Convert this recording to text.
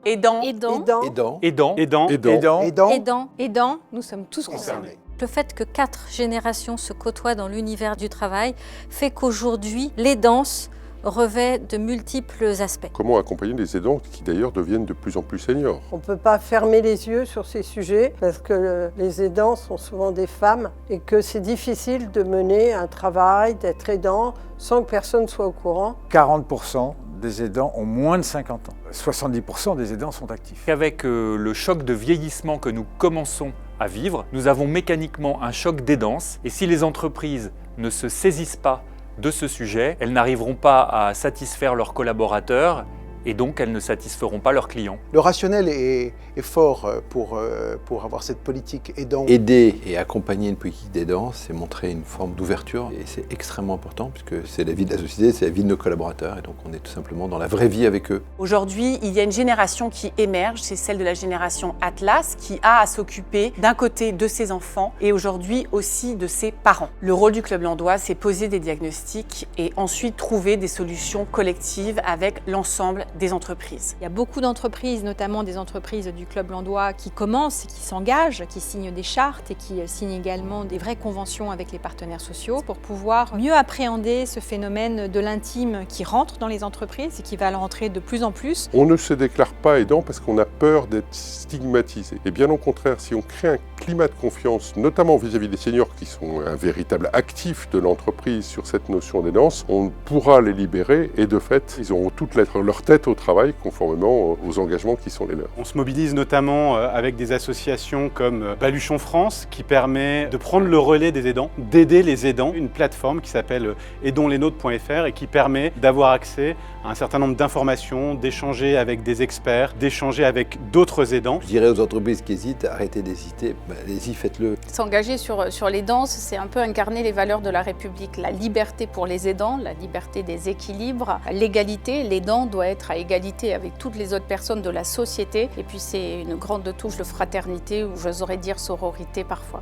Aidant. Aidant, nous sommes tous concernés. Le fait que 4 générations se côtoient dans l'univers du travail fait qu'aujourd'hui, l'aidance revêt de multiples aspects. Comment accompagner les aidants qui d'ailleurs deviennent de plus en plus seniors? On ne peut pas fermer les yeux sur ces sujets parce que les aidants sont souvent des femmes et que c'est difficile de mener un travail, d'être aidant sans que personne soit au courant. 40% des aidants ont moins de 50 ans. 70% des aidants sont actifs. Avec le choc de vieillissement que nous commençons à vivre, nous avons mécaniquement un choc d'aidance. Et si les entreprises ne se saisissent pas de ce sujet, elles n'arriveront pas à satisfaire leurs collaborateurs et donc elles ne satisferont pas leurs clients. Le rationnel est fort pour avoir cette politique aidant. Aider et accompagner une politique d'aidant, c'est montrer une forme d'ouverture et c'est extrêmement important puisque c'est la vie de la société, c'est la vie de nos collaborateurs et donc on est tout simplement dans la vraie vie avec eux. Aujourd'hui, il y a une génération qui émerge, c'est celle de la génération Atlas qui a à s'occuper d'un côté de ses enfants et aujourd'hui aussi de ses parents. Le rôle du Club Landois, c'est poser des diagnostics et ensuite trouver des solutions collectives avec l'ensemble des entreprises. Il y a beaucoup d'entreprises, notamment des entreprises du Club Landois, qui commencent, qui s'engagent, qui signent des chartes et qui signent également des vraies conventions avec les partenaires sociaux pour pouvoir mieux appréhender ce phénomène de l'intime qui rentre dans les entreprises et qui va rentrer de plus en plus. On ne se déclare pas aidant parce qu'on a peur d'être stigmatisé. Et bien au contraire, si on crée un climat de confiance, notamment vis-à-vis des seniors qui sont un véritable actif de l'entreprise sur cette notion d'aidance, on pourra les libérer et de fait, ils auront toute leur tête au travail conformément aux engagements qui sont les leurs. On se mobilise notamment avec des associations comme Baluchon France qui permet de prendre le relais des aidants, d'aider les aidants, une plateforme qui s'appelle aidonslesnôtres.fr et qui permet d'avoir accès à un certain nombre d'informations, d'échanger avec des experts, d'échanger avec d'autres aidants. Je dirais aux entreprises qui hésitent, arrêtez d'hésiter, allez-y, faites-le. S'engager sur l'aidance, c'est un peu incarner les valeurs de la République, la liberté pour les aidants, la liberté des équilibres, l'égalité, l'aidant doit être à égalité avec toutes les autres personnes de la société et puis c'est une grande touche de fraternité ou j'oserais dire sororité parfois.